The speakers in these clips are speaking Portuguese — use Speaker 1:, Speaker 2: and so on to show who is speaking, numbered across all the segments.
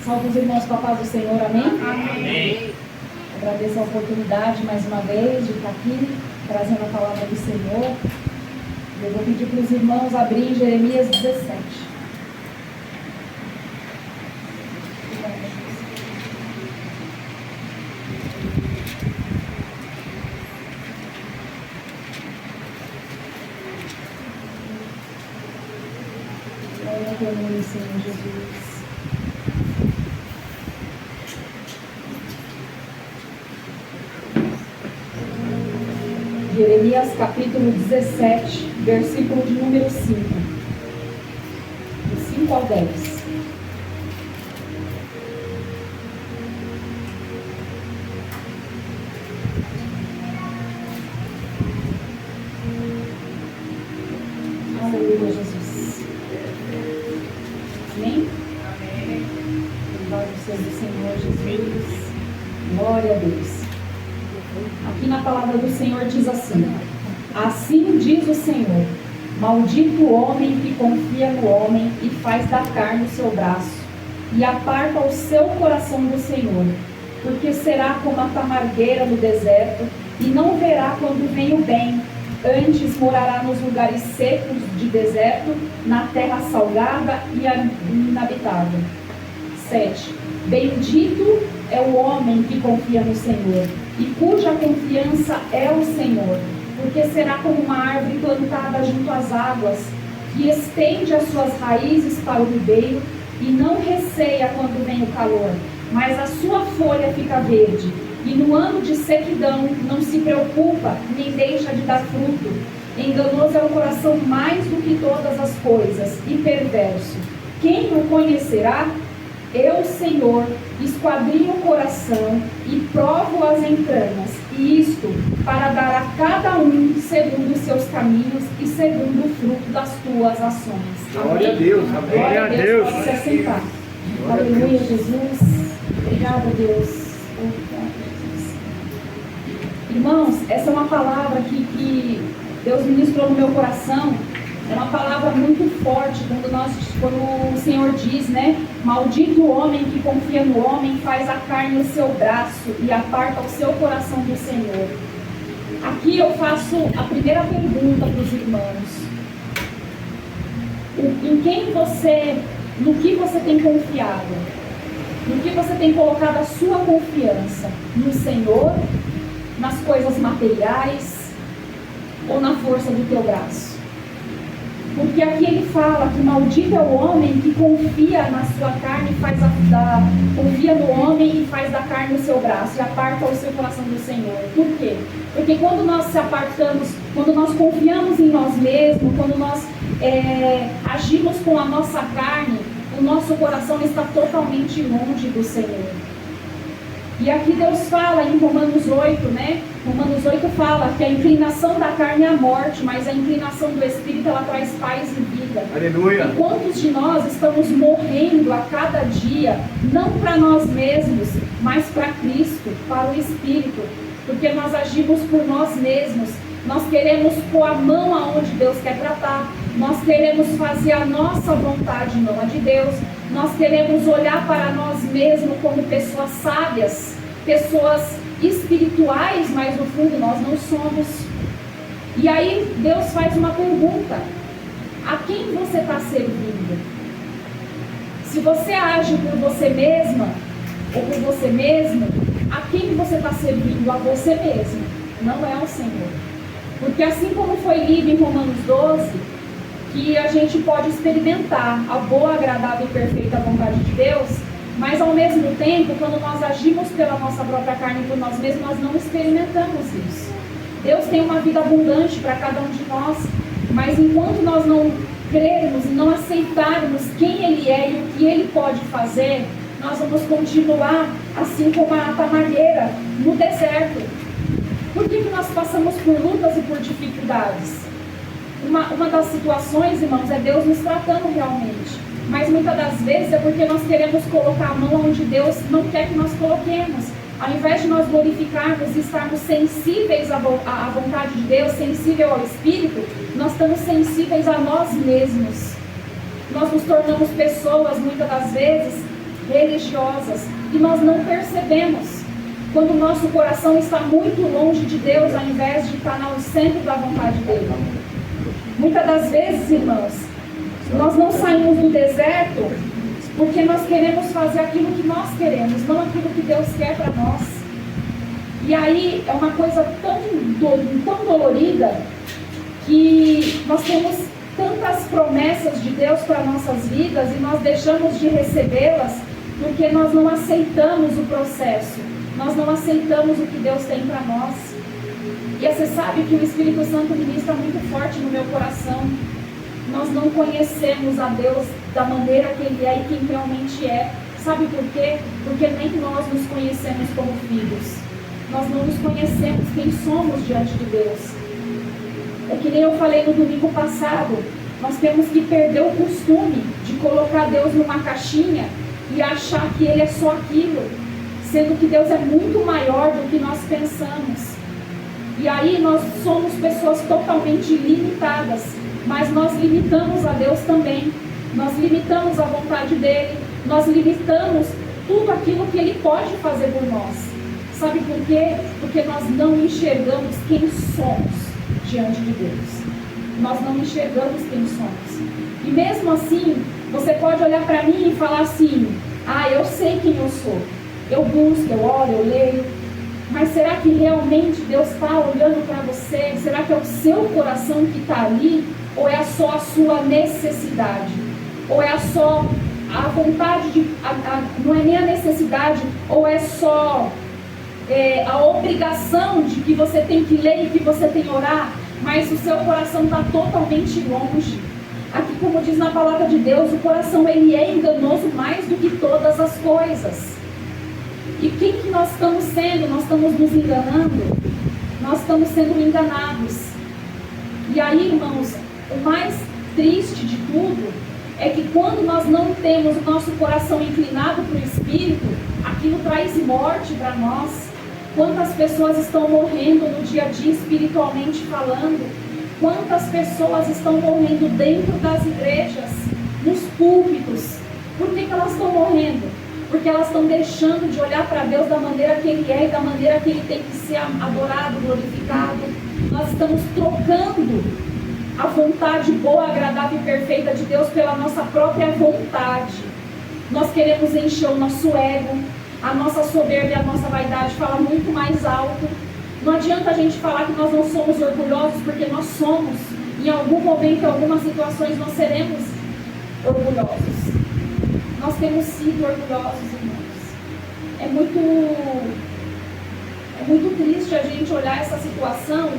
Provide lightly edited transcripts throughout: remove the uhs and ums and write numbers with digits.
Speaker 1: Salve os irmãos com a paz do Senhor, amém?
Speaker 2: Amém.
Speaker 1: Agradeço a oportunidade mais uma vez de estar aqui, trazendo a palavra do Senhor. Eu vou pedir para os irmãos abrirem Jeremias 17. Glória a teu nome, Senhor Jesus. Jeremias capítulo 17, versículo de número 5. Do 5 ao 10. Aleluia, Jesus. Amém?
Speaker 2: Amém.
Speaker 1: Louvado seja o Senhor Jesus. Glória a Deus. Aqui na palavra do Senhor diz assim: assim diz o Senhor, maldito o homem que confia no homem e faz da carne o seu braço, e aparta o seu coração do Senhor, porque será como a tamargueira no deserto, e não verá quando vem o bem, antes morará nos lugares secos de deserto, na terra salgada e inabitável. 7. Bendito é o homem que confia no Senhor, e cuja confiança é o Senhor, porque será como uma árvore plantada junto às águas, que estende as suas raízes para o ribeiro, e não receia quando vem o calor, mas a sua folha fica verde, e no ano de sequidão não se preocupa, nem deixa de dar fruto. Enganoso é o coração mais do que todas as coisas, e perverso. Quem o conhecerá? Eu, Senhor, esquadrinho o coração e provo as entranhas, e isto para dar a cada um segundo os seus caminhos e segundo o fruto das tuas ações.
Speaker 3: Glória a Deus, amém.
Speaker 1: Glória a Deus. Pode se assentar. Aleluia, Jesus. Obrigada, Deus. Irmãos, essa é uma palavra que Deus ministrou no meu coração. É uma palavra muito forte quando o Senhor diz, né? Maldito o homem que confia no homem, faz a carne o seu braço e aparta o seu coração do Senhor. Aqui eu faço a primeira pergunta para os irmãos. No que você tem confiado? No que você tem colocado a sua confiança? No Senhor? Nas coisas materiais? Ou na força do teu braço? Porque aqui ele fala que maldito é o homem que confia na sua carne e confia no homem e faz da carne o seu braço e aparta o seu coração do Senhor. Por quê? Porque quando nós se apartamos, quando nós confiamos em nós mesmos, quando nós agimos com a nossa carne, o nosso coração está totalmente longe do Senhor. E aqui Deus fala em Romanos 8, né? Romanos 8 fala que a inclinação da carne é a morte, mas a inclinação do Espírito, ela traz paz e vida.
Speaker 3: Aleluia.
Speaker 1: E quantos de nós estamos morrendo a cada dia, não para nós mesmos, mas para Cristo, para o Espírito, porque nós agimos por nós mesmos, nós queremos pôr a mão aonde Deus quer tratar, nós queremos fazer a nossa vontade, não a de Deus, nós queremos olhar para nós mesmos como pessoas sábias, pessoas espirituais, mas no fundo nós não somos. E aí Deus faz uma pergunta: a quem você está servindo? Se você age por você mesma ou por você mesmo, a quem você está servindo? A você mesmo, não é ao Senhor. Porque assim como foi lido em Romanos 12, que a gente pode experimentar a boa, agradável e perfeita vontade de Deus, mas ao mesmo tempo, quando nós agimos pela nossa própria carne por nós mesmos, nós não experimentamos isso. Deus tem uma vida abundante para cada um de nós, mas enquanto nós não crermos e não aceitarmos quem Ele é e o que Ele pode fazer, nós vamos continuar assim como a tamargueira no deserto. Por que nós passamos por lutas e por dificuldades? Uma das situações, irmãos, é Deus nos tratando realmente. Mas muitas das vezes é porque nós queremos colocar a mão onde Deus não quer que nós coloquemos. Ao invés de nós glorificarmos e estarmos sensíveis à vontade de Deus, sensível ao Espírito, nós estamos sensíveis a nós mesmos. Nós nos tornamos pessoas, muitas das vezes, religiosas e nós não percebemos quando o nosso coração está muito longe de Deus, ao invés de estar no centro da vontade dele. Muitas das vezes, irmãos, nós não saímos do deserto porque nós queremos fazer aquilo que nós queremos, não aquilo que Deus quer para nós. E aí é uma coisa tão dolorida que nós temos tantas promessas de Deus para nossas vidas e nós deixamos de recebê-las porque nós não aceitamos o processo, nós não aceitamos o que Deus tem para nós. E você sabe que o Espírito Santo ministra muito forte no meu coração. Nós não conhecemos a Deus da maneira que Ele é e quem realmente é. Sabe por quê? Porque nem nós nos conhecemos como filhos. Nós não nos conhecemos quem somos diante de Deus. É que nem eu falei no domingo passado, nós temos que perder o costume de colocar Deus numa caixinha e achar que Ele é só aquilo, sendo que Deus é muito maior do que nós pensamos. E aí nós somos pessoas totalmente limitadas, mas nós limitamos a Deus também. Nós limitamos a vontade dEle, nós limitamos tudo aquilo que Ele pode fazer por nós. Sabe por quê? Porque nós não enxergamos quem somos diante de Deus. Nós não enxergamos quem somos. E mesmo assim, você pode olhar para mim e falar assim: ah, eu sei quem eu sou. Eu busco, eu oro, eu leio. Mas será que realmente Deus está olhando para você? Será que é o seu coração que está ali? Ou é só a sua necessidade? Ou é só a vontade de... não é nem a necessidade, ou é só a obrigação de que você tem que ler e que você tem que orar, mas o seu coração está totalmente longe. Aqui, como diz na palavra de Deus, o coração ele é enganoso mais do que todas as coisas. E quem que nós estamos sendo? Nós estamos nos enganando? Nós estamos sendo enganados. E aí, irmãos, o mais triste de tudo é que quando nós não temos o nosso coração inclinado para o Espírito, aquilo traz morte para nós. Quantas pessoas estão morrendo no dia a dia espiritualmente falando? Quantas pessoas estão morrendo dentro das igrejas, nos púlpitos? Por que elas estão morrendo? Porque elas estão deixando de olhar para Deus da maneira que Ele é e da maneira que Ele tem que ser adorado, glorificado. Nós estamos trocando a vontade boa, agradável e perfeita de Deus pela nossa própria vontade. Nós queremos encher o nosso ego, a nossa soberba e a nossa vaidade fala muito mais alto. Não adianta a gente falar que nós não somos orgulhosos, porque nós somos. Em algum momento, em algumas situações, nós seremos orgulhosos. Nós temos sido orgulhosos, irmãos. É muito triste a gente olhar essa situação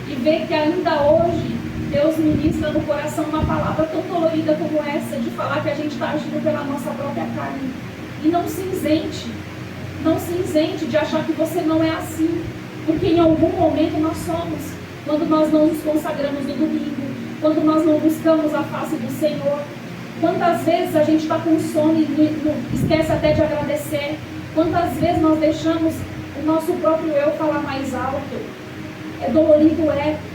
Speaker 1: e ver que ainda hoje Deus ministra no coração uma palavra tão dolorida como essa, de falar que a gente está agindo pela nossa própria carne. E não se isente de achar que você não é assim, porque em algum momento nós somos. Quando nós não nos consagramos no domingo, quando nós não buscamos a face do Senhor. Quantas vezes a gente está com sono e esquece até de agradecer? Quantas vezes nós deixamos o nosso próprio eu falar mais alto? É dolorido,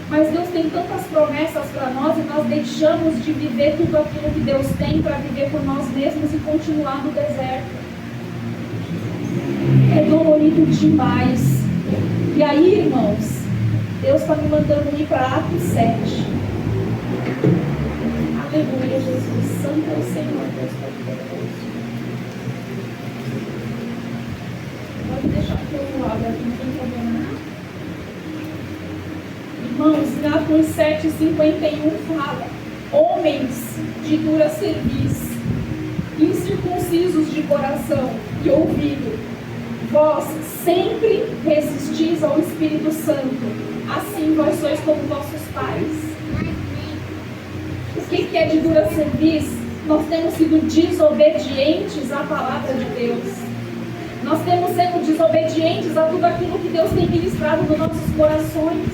Speaker 1: mas Deus tem tantas promessas para nós e nós deixamos de viver tudo aquilo que Deus tem para viver por nós mesmos e continuar no deserto. É dolorido demais. E aí, irmãos, Deus está me mandando ir para Atos 7. Aleluia, Jesus. Santo é o Senhor, Deus Todo-Poderoso. Pode deixar que eu abra aqui, não tem problema. Irmãos, em Atos 7:51 fala: homens de dura cerviz, incircuncisos de coração e ouvido, vós sempre resistis ao Espírito Santo, assim vós sois como vossos pais. O que é de dura cerviz? Nós temos sido desobedientes à palavra de Deus. Nós temos sido desobedientes a tudo aquilo que Deus tem ministrado nos nossos corações.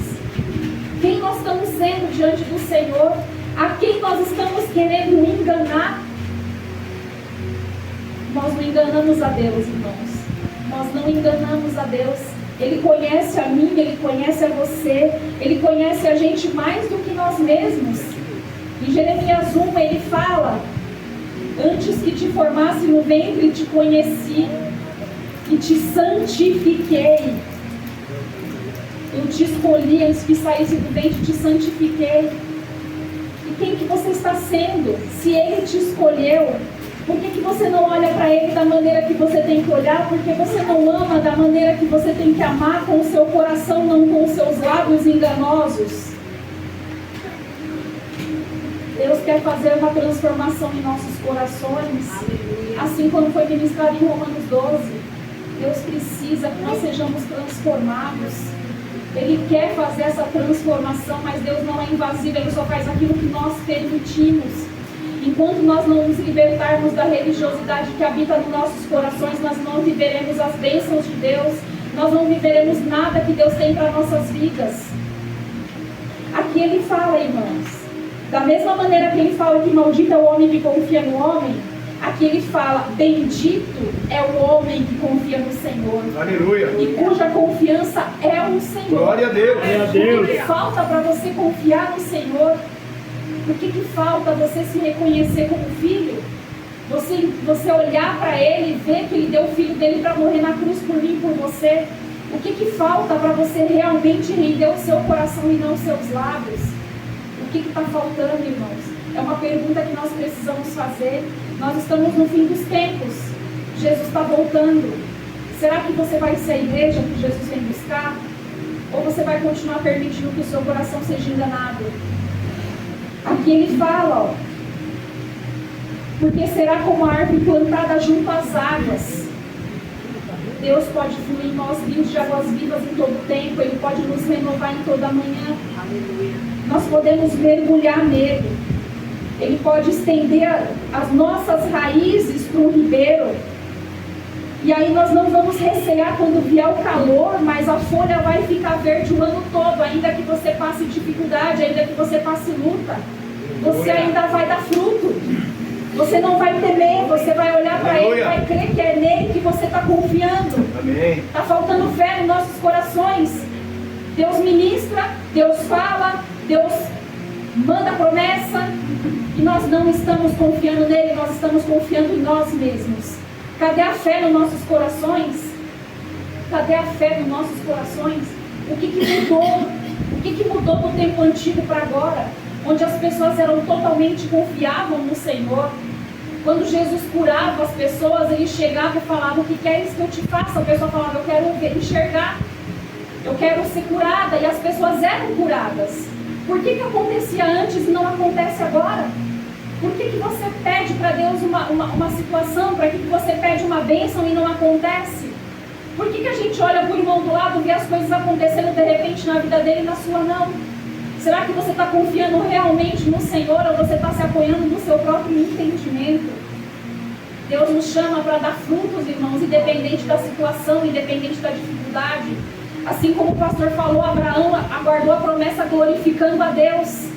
Speaker 1: Quem nós estamos sendo diante do Senhor? A quem nós estamos querendo enganar? Nós não enganamos a Deus, irmãos. Nós não enganamos a Deus. Ele conhece a mim, Ele conhece a você, Ele conhece a gente mais do que nós mesmos. Em Jeremias 1 ele fala Antes que te formasse no ventre, te conheci e te santifiquei. Eu te escolhi antes que saísse do ventre, te santifiquei. E quem que você está sendo? Se Ele te escolheu, por que você não olha para Ele da maneira que você tem que olhar? Porque você não ama da maneira que você tem que amar, com o seu coração, não com os seus lábios enganosos. Deus quer fazer uma transformação em nossos corações, assim como foi ministrado em Romanos 12. Deus precisa que nós sejamos transformados. Ele quer fazer essa transformação, mas Deus não é invasivo, Ele só faz aquilo que nós permitimos. Enquanto nós não nos libertarmos da religiosidade que habita nos nossos corações, nós não viveremos as bênçãos de Deus, nós não viveremos nada que Deus tem para nossas vidas. Aqui Ele fala, irmãos, da mesma maneira que Ele fala que maldito é o homem que confia no homem, aqui Ele fala, bendito é o homem que confia no Senhor.
Speaker 2: Aleluia.
Speaker 1: E cuja confiança é o Senhor.
Speaker 2: Glória a Deus.
Speaker 1: O que falta para você confiar no Senhor? O que falta você se reconhecer como filho? Você olhar para Ele e ver que Ele deu o filho dele para morrer na cruz por mim e por você? O que falta para você realmente render o seu coração e não os seus lábios? O que está faltando, irmãos? É uma pergunta que nós precisamos fazer. Nós estamos no fim dos tempos. Jesus está voltando. Será que você vai ser a igreja que Jesus vem buscar? Ou você vai continuar permitindo que o seu coração seja enganado? Aqui Ele fala, ó, porque será como a árvore plantada junto às águas. Deus pode fluir em nós rios de águas vivas em todo o tempo. Ele pode nos renovar em toda a manhã. Nós podemos mergulhar nele. Ele pode estender as nossas raízes para um ribeiro. E aí nós não vamos recear quando vier o calor, mas a folha vai ficar verde o ano todo, ainda que você passe dificuldade, ainda que você passe luta. Você ainda vai dar fruto. Você não vai temer, você vai olhar para Ele, vai crer que é nele que você está confiando. Está faltando fé nos nossos corações. Deus ministra, Deus fala, Deus manda promessa, e nós não estamos confiando nele, nós estamos confiando em nós mesmos. Cadê a fé nos nossos corações? Cadê a fé nos nossos corações? O que mudou? O que mudou do tempo antigo para agora? Onde as pessoas eram totalmente confiavam no Senhor. Quando Jesus curava as pessoas, Ele chegava e falava, o que queres que eu te faça? A pessoa falava, eu quero enxergar, eu quero ser curada. E as pessoas eram curadas. Por que acontecia antes e não acontece agora? Por que você pede para Deus uma situação? Para que você pede uma bênção e não acontece? Por que a gente olha para o irmão do lado, vê as coisas acontecendo de repente na vida dele e na sua não? Será que você está confiando realmente no Senhor ou você está se apoiando no seu próprio entendimento? Deus nos chama para dar frutos, irmãos, independente da situação, independente da dificuldade. Assim como o pastor falou, Abraão aguardou a promessa glorificando a Deus.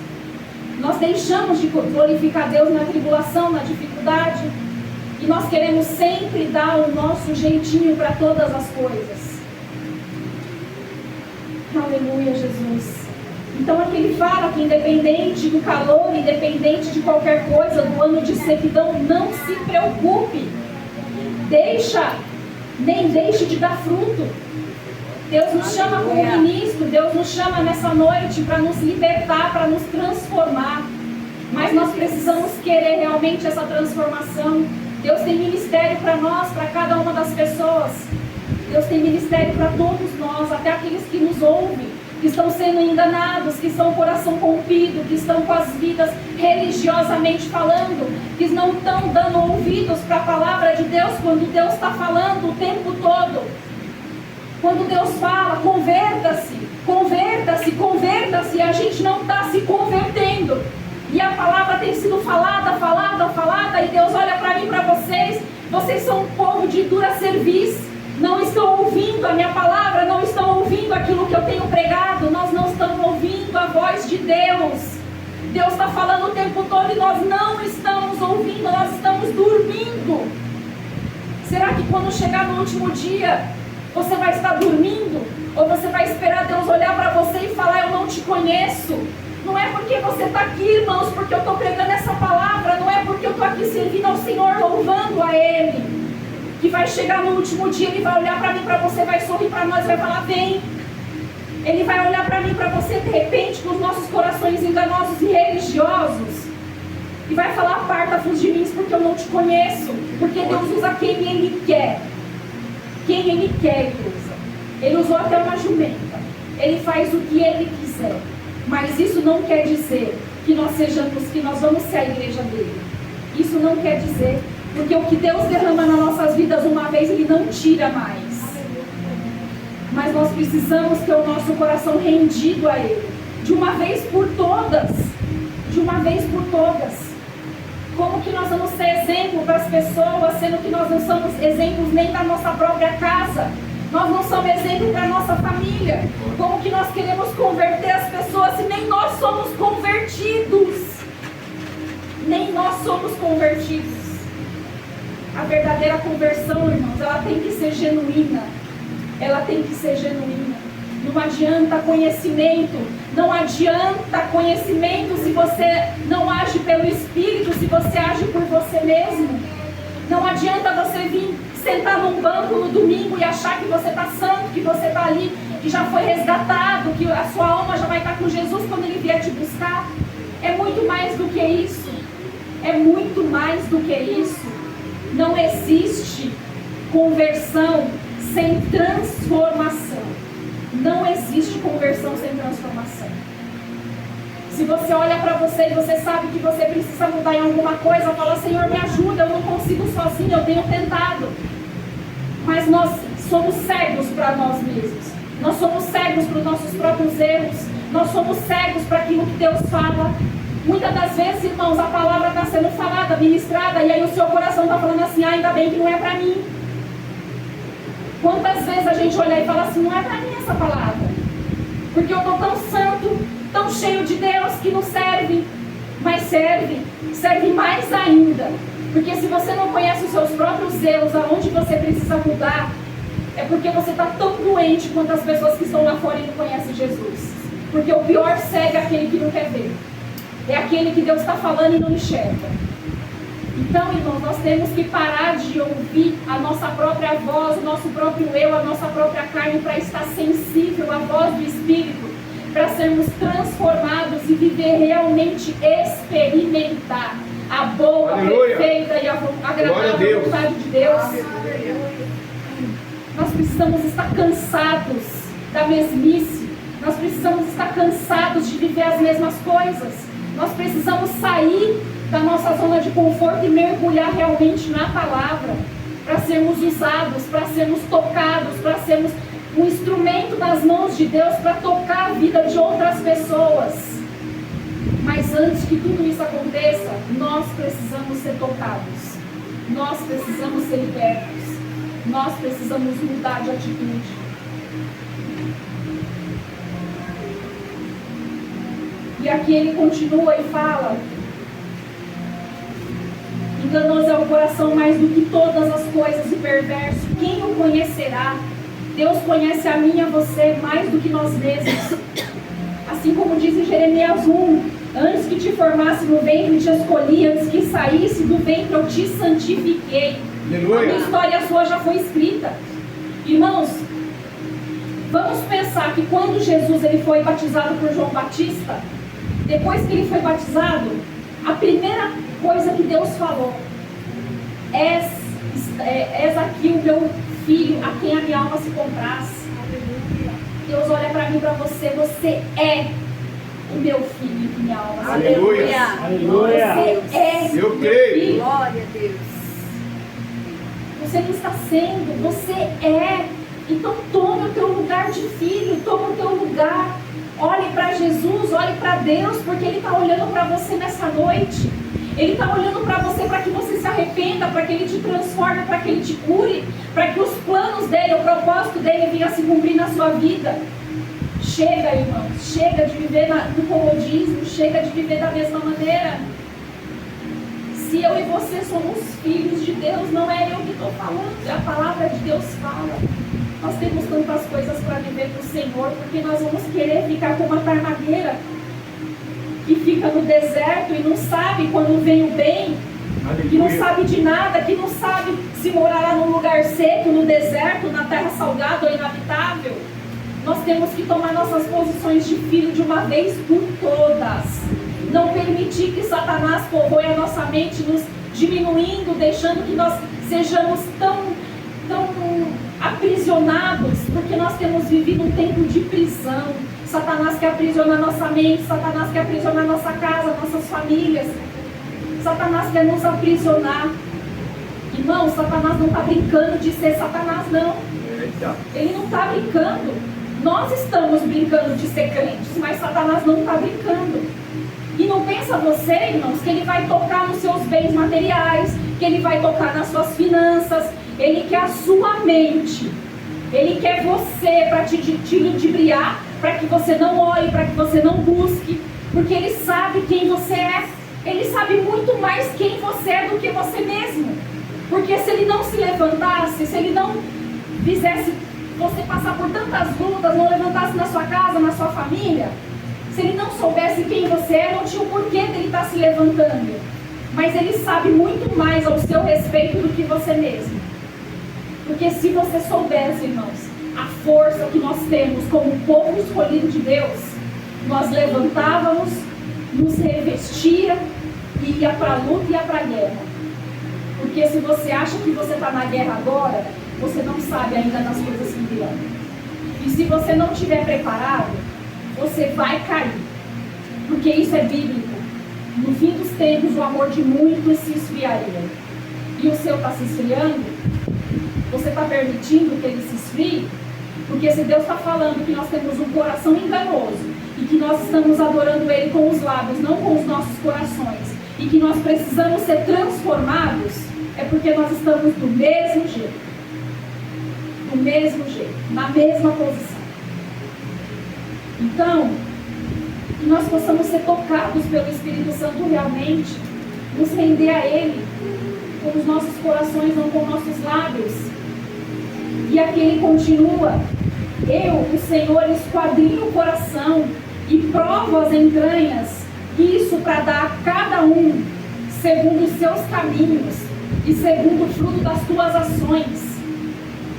Speaker 1: Nós deixamos de glorificar a Deus na tribulação, na dificuldade. E nós queremos sempre dar o nosso jeitinho para todas as coisas. Aleluia, Jesus. Então aqui Ele fala que independente do calor, independente de qualquer coisa, do ano de sequidão, não se preocupe. Nem deixe de dar fruto. Deus nos chama como ministro, Deus nos chama nessa noite para nos libertar, para nos transformar. Mas nós precisamos querer realmente essa transformação. Deus tem ministério para nós, para cada uma das pessoas. Deus tem ministério para todos nós, até aqueles que nos ouvem, que estão sendo enganados, que estão com o coração corrompido, que estão com as vidas religiosamente falando, que não estão dando ouvidos para a palavra de Deus, quando Deus está falando o tempo todo. Quando Deus fala, converta-se, converta-se, converta-se, a gente não está se convertendo. E a palavra tem sido falada, e Deus olha para mim, para vocês são um povo de dura cerviz, não estão ouvindo a minha palavra, não estão ouvindo aquilo que eu tenho pregado, nós não estamos ouvindo a voz de Deus. Deus está falando o tempo todo e nós não estamos ouvindo, nós estamos dormindo. Será que quando chegar no último dia, você vai estar dormindo? Ou você vai esperar Deus olhar para você e falar, eu não te conheço? Não é porque você está aqui, irmãos, porque eu estou pregando essa palavra, não é porque eu estou aqui servindo ao Senhor, louvando a Ele, que vai chegar no último dia, Ele vai olhar para mim, para você, vai sorrir para nós, vai falar, vem. Ele vai olhar para mim, para você, de repente, com os nossos corações enganosos e religiosos, e vai falar, aparta-vos de mim, porque eu não te conheço, porque Deus usa quem Ele quer. Quem Ele quer, Ele usa. Ele usou até uma jumenta. Ele faz o que Ele quiser. Mas isso não quer dizer que nós vamos ser a igreja dele. Isso não quer dizer, porque o que Deus derrama nas nossas vidas uma vez, Ele não tira mais. Mas nós precisamos ter o nosso coração rendido a Ele, de uma vez por todas. De uma vez por todas. Como que nós vamos ser exemplo para as pessoas, sendo que nós não somos exemplos nem da nossa própria casa? Nós não somos exemplo para a nossa família. Como que nós queremos converter as pessoas se nem nós somos convertidos? Nem nós somos convertidos. A verdadeira conversão, irmãos, ela tem que ser genuína. Ela tem que ser genuína. Não adianta conhecimento. Não adianta conhecimento se você não age pelo Espírito, se você age por você mesmo. Não adianta você vir sentar num banco no domingo e achar que você está santo, que você está ali, que já foi resgatado, que a sua alma já vai estar com Jesus quando Ele vier te buscar. É muito mais do que isso. É muito mais do que isso. Não existe conversão sem transformação. Não existe conversão sem transformação. Se você olha para você e você sabe que você precisa mudar em alguma coisa, fala, Senhor, me ajuda, eu não consigo sozinho, eu tenho tentado. Mas nós somos cegos para nós mesmos. Nós somos cegos para os nossos próprios erros. Nós somos cegos para aquilo que Deus fala. Muitas das vezes, irmãos, a palavra está sendo falada, ministrada, e aí o seu coração está falando assim, ainda bem que não é para mim. Quantas vezes a gente olha e fala assim, não é para mim essa palavra, porque eu estou tão santo, tão cheio de Deus que não serve. Mas serve mais ainda, porque se você não conhece os seus próprios erros, aonde você precisa mudar, é porque você está tão doente quanto as pessoas que estão lá fora e não conhecem Jesus. Porque o pior cego é aquele que não quer ver, é aquele que Deus está falando e não enxerga. Então, irmãos, nós temos que parar de ouvir a nossa própria voz, o nosso próprio eu, a nossa própria carne, para estar sensível à voz do Espírito, para sermos transformados e viver realmente, experimentar a boa, perfeita e agradável vontade de Deus. Nós precisamos estar cansados da mesmice, nós precisamos estar cansados de viver as mesmas coisas, nós precisamos sair da nossa zona de conforto e mergulhar realmente na palavra, para sermos usados, para sermos tocados, para sermos um instrumento nas mãos de Deus para tocar a vida de outras pessoas. Mas antes que tudo isso aconteça, nós precisamos ser tocados, nós precisamos ser libertos, nós precisamos mudar de atitude. E aqui ele continua e fala: enganoso é o coração mais do que todas as coisas e perverso. Quem o conhecerá? Deus conhece a mim e a você mais do que nós mesmos. Assim como diz em Jeremias 1, antes que te formasse no ventre, te escolhi, antes que saísse do ventre, eu te santifiquei. Aleluia. A minha história sua já foi escrita. Irmãos, vamos pensar que quando Jesus ele foi batizado por João Batista, depois que ele foi batizado, a primeira coisa que Deus falou: és aqui o meu filho, a quem a minha alma se compraz. Deus olha para mim e para você: você é o meu filho e minha alma.
Speaker 2: Aleluia.
Speaker 1: Aleluia. Você é
Speaker 2: eu
Speaker 1: meu
Speaker 2: creio.
Speaker 1: filho.
Speaker 3: Glória a Deus.
Speaker 1: Você não está sendo, você é. Então tome o teu lugar de filho, tome o teu lugar. Olhe para Jesus, olhe para Deus, porque Ele está olhando para você nessa noite. Ele está olhando para você para que você se arrependa, para que Ele te transforme, para que Ele te cure, para que os planos dEle, o propósito dEle venha se cumprir na sua vida. Chega, irmãos, chega de viver no comodismo, chega de viver da mesma maneira. Se eu e você somos filhos de Deus, não é eu que estou falando, é a palavra de Deus fala. Nós temos tantas coisas para viver para o Senhor, porque nós vamos querer ficar como uma tarmagueira. que fica no deserto e não sabe quando vem o bem, que não sabe de nada, que não sabe se morará num lugar seco, no deserto, na terra salgada ou inabitável. Nós temos que tomar nossas posições de filho de uma vez por todas. Não permitir que Satanás corroe a nossa mente, nos diminuindo, deixando que nós sejamos tão aprisionados, porque nós temos vivido um tempo de prisão. Satanás quer aprisionar nossa mente, Satanás quer aprisionar nossa casa, nossas famílias. Satanás quer nos aprisionar. Irmão, Satanás não está brincando de ser Satanás, não. Ele não está brincando. Nós estamos brincando de ser crentes, mas Satanás não está brincando. E não pensa você, irmãos, que ele vai tocar nos seus bens materiais, que ele vai tocar nas suas finanças. Ele quer a sua mente. Ele quer você para te ludibriar, para que você não ore, para que você não busque, porque ele sabe quem você é. Ele sabe muito mais quem você é do que você mesmo. Porque se ele não se levantasse, se ele não fizesse você passar por tantas lutas, não levantasse na sua casa, na sua família, se ele não soubesse quem você é, não tinha o porquê dele estar se levantando. Mas ele sabe muito mais ao seu respeito do que você mesmo. Porque se você soubesse, irmãos, a força que nós temos como povo escolhido de Deus, nós levantávamos, nos revestia e ia para a luta e ia para a guerra. Porque se você acha que você está na guerra agora, você não sabe ainda das coisas que virão. E se você não estiver preparado, você vai cair. Porque isso é bíblico. No fim dos tempos, o amor de muitos se esfriaria. E o seu está se esfriando? Você está permitindo que ele se esfrie? Porque se Deus está falando que nós temos um coração enganoso e que nós estamos adorando Ele com os lábios, não com os nossos corações, e que nós precisamos ser transformados, é porque nós estamos do mesmo jeito. Do mesmo jeito, na mesma posição. Então, que nós possamos ser tocados pelo Espírito Santo realmente, nos render a Ele com os nossos corações, não com nossos lábios. E aqui ele continua: eu, o Senhor, esquadrinho o coração e provo as entranhas, isso para dar a cada um segundo os seus caminhos e segundo o fruto das tuas ações.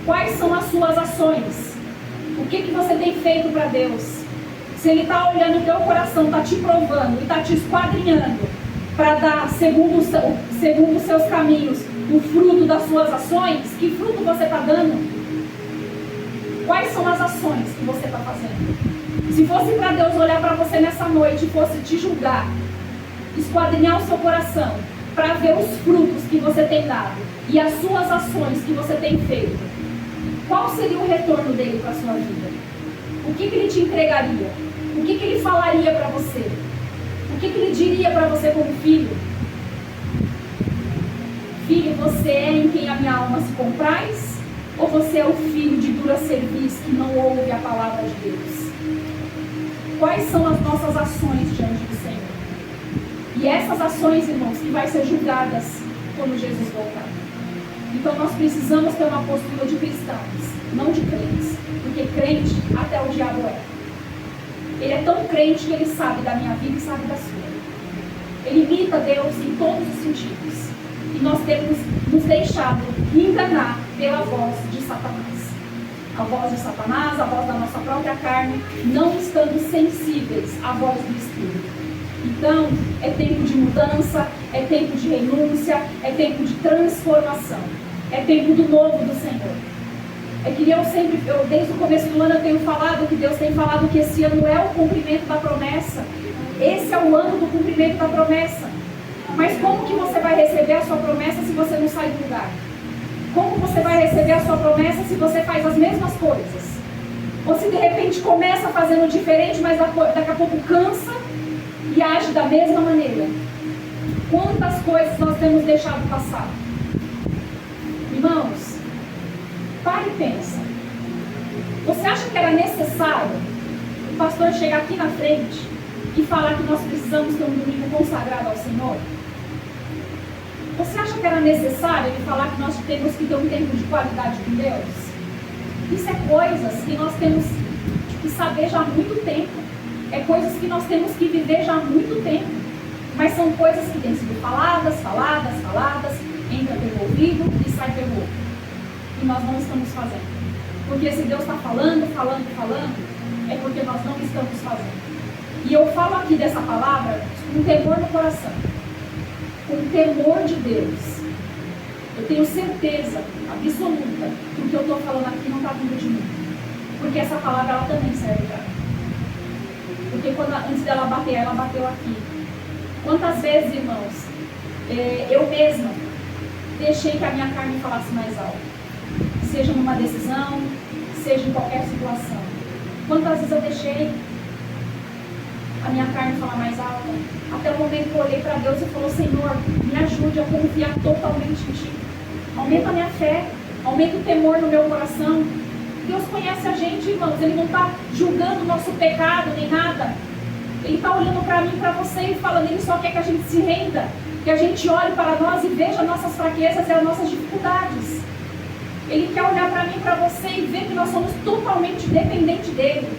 Speaker 1: Quais são as suas ações? O que você tem feito para Deus? Se Ele está olhando o teu coração, está te provando e está te esquadrinhando para dar, segundo os seus caminhos, o fruto das suas ações, que fruto você está dando? Quais são as ações que você está fazendo? Se fosse para Deus olhar para você nessa noite e fosse te julgar, esquadrinhar o seu coração, para ver os frutos que você tem dado e as suas ações que você tem feito, qual seria o retorno dele para a sua vida? O que ele te entregaria? O que ele falaria para você? O que ele diria para você como filho? Filho, você é em quem a minha alma se compraz? Ou você é o filho de dura cerviz que não ouve a palavra de Deus? Quais são as nossas ações diante do Senhor? E essas ações, irmãos, que vai ser julgadas quando Jesus voltar. Então nós precisamos ter uma postura de cristãos, não de crentes. Porque crente, até o diabo é. Ele é tão crente que ele sabe da minha vida e sabe da sua. Ele imita Deus em todos os sentidos. E nós temos nos deixado enganar pela voz de Satanás. A voz de Satanás, a voz da nossa própria carne, não estando sensíveis à voz do Espírito. Então, é tempo de mudança, é tempo de renúncia, é tempo de transformação. É tempo do novo do Senhor. É que desde o começo do ano eu tenho falado que Deus tem falado que esse ano é o cumprimento da promessa. Esse é o ano do cumprimento da promessa. Mas como que você vai receber a sua promessa se você não sai do lugar? Como você vai receber a sua promessa se você faz as mesmas coisas? Ou se de repente começa fazendo diferente, mas daqui a pouco cansa e age da mesma maneira? Quantas coisas nós temos deixado passar? Irmãos, pare e pensa. Você acha que era necessário o pastor chegar aqui na frente e falar que nós precisamos ter um domingo consagrado ao Senhor? Você acha que era necessário ele falar que nós temos que ter um tempo de qualidade com Deus? Isso é coisas que nós temos que saber já há muito tempo. É coisas que nós temos que viver já há muito tempo. Mas são coisas que têm sido faladas, entra pelo ouvido e sai pelo outro. E nós não estamos fazendo. Porque se Deus está falando, é porque nós não estamos fazendo. E eu falo aqui dessa palavra com temor no coração. Com temor de Deus. Eu tenho certeza absoluta que o que eu estou falando aqui não está vindo de mim. Porque essa palavra ela também serve para mim. Porque antes dela bater, ela bateu aqui. Quantas vezes, irmãos, eu mesma deixei que a minha carne falasse mais alto. Seja numa decisão, seja em qualquer situação. Quantas vezes eu deixei a minha carne falar mais alta? Até o momento que eu olhei para Deus e falou: Senhor, me ajude a confiar totalmente em Ti. Aumenta a minha fé, aumenta o temor no meu coração. Deus conhece a gente, irmãos. Ele não está julgando o nosso pecado nem nada. Ele está olhando para mim, para você e falando: Ele só quer que a gente se renda, que a gente olhe para nós e veja nossas fraquezas e as nossas dificuldades. Ele quer olhar para mim e para você e ver que nós somos totalmente dependentes dele.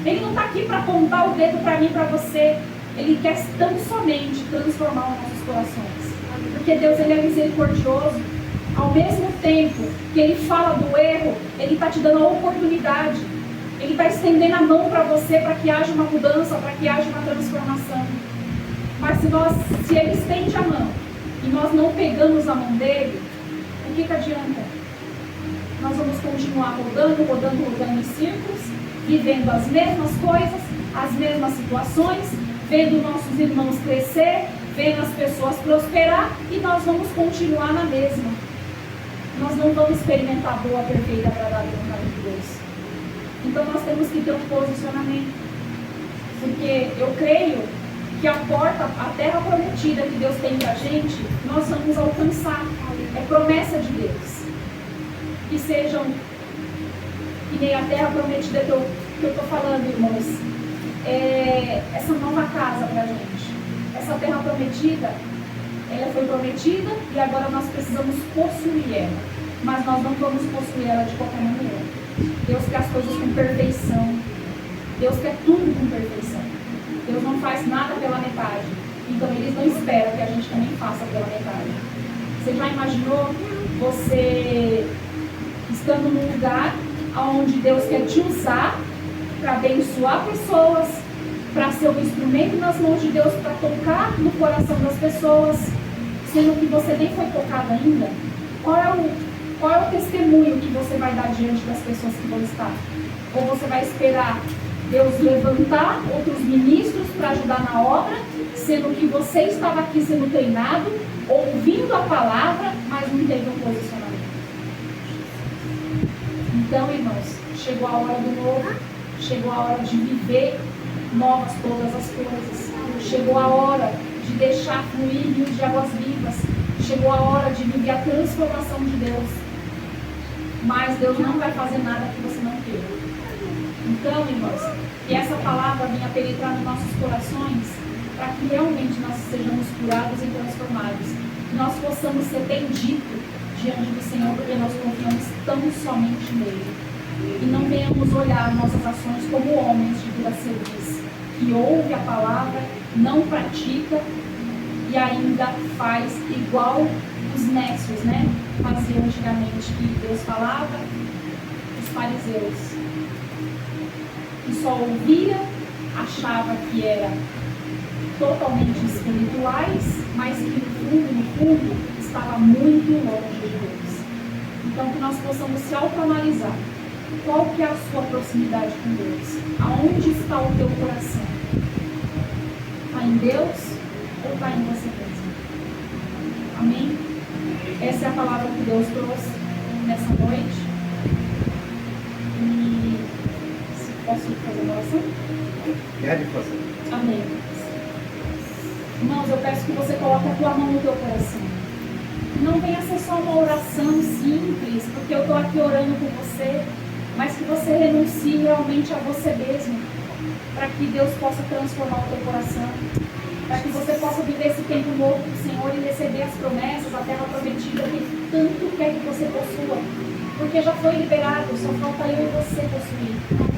Speaker 1: Ele não está aqui para apontar o dedo para mim e para você. Ele quer tão somente transformar os nossos corações. Porque Deus, ele é misericordioso. Ao mesmo tempo que ele fala do erro, ele está te dando a oportunidade. Ele está estendendo a mão para você para que haja uma mudança, para que haja uma transformação. Mas se ele estende a mão e nós não pegamos a mão dele, o que adianta? Nós vamos continuar rodando em círculos, vivendo as mesmas coisas, as mesmas situações, vendo nossos irmãos crescer, vendo as pessoas prosperar, e nós vamos continuar na mesma. Nós não vamos experimentar a boa, perfeita, agradável vontade de Deus. Então nós temos que ter um posicionamento. Porque eu creio que a porta, a terra prometida que Deus tem pra gente, nós vamos alcançar. É promessa de Deus. Que sejam, que nem a terra prometida que eu estou falando, irmãos, essa nova casa pra gente. Essa terra prometida, ela foi prometida e agora nós precisamos possuir ela. Mas nós não vamos possuir ela de qualquer maneira. Deus quer as coisas com perfeição. Deus quer tudo com perfeição. Deus não faz nada pela metade. Então Ele não espera que a gente também faça pela metade. Você já imaginou você estando num lugar onde Deus quer te usar para abençoar pessoas, para ser um instrumento nas mãos de Deus, para tocar no coração das pessoas, sendo que você nem foi tocado ainda? Qual é o testemunho que você vai dar diante das pessoas que vão estar? Ou você vai esperar Deus levantar outros ministros para ajudar na obra, sendo que você estava aqui sendo treinado, ouvindo a palavra, mas não teve um posicionamento? Então, irmãos, chegou a hora do novo, chegou a hora de viver novas todas as coisas, chegou a hora de deixar fluir rios de águas vivas, chegou a hora de viver a transformação de Deus. Mas Deus não vai fazer nada que você não queira. Então, irmãos, que essa palavra venha penetrar nos nossos corações, para que realmente nós sejamos curados e transformados, que nós possamos ser benditos diante do Senhor, porque nós confiamos tão somente nele. E não venhamos olhar nossas ações como homens de dura serviço, que ouve a palavra, não pratica e ainda faz igual os nécios, né? Faziam antigamente, que Deus falava, os fariseus, que só ouvia, achava que era totalmente espirituais, mas que no fundo, estava muito longe de Deus. Então que nós possamos se autoanalisar. Qual que é a sua proximidade com Deus? Aonde está o teu coração? Está em Deus ou está em você mesmo? Amém? Essa é a palavra que Deus trouxe nessa noite. E posso fazer uma oração?
Speaker 2: Quero fazer.
Speaker 1: Amém. Irmãos, eu peço que você coloque a tua mão no teu coração. Não venha ser só uma oração simples, porque eu estou aqui orando por você, mas que você renuncie realmente a você mesmo, para que Deus possa transformar o teu coração, para que você possa viver esse tempo novo do Senhor e receber as promessas, a terra prometida que Ele tanto quer que você possua, porque já foi liberado, só falta eu e você possuir.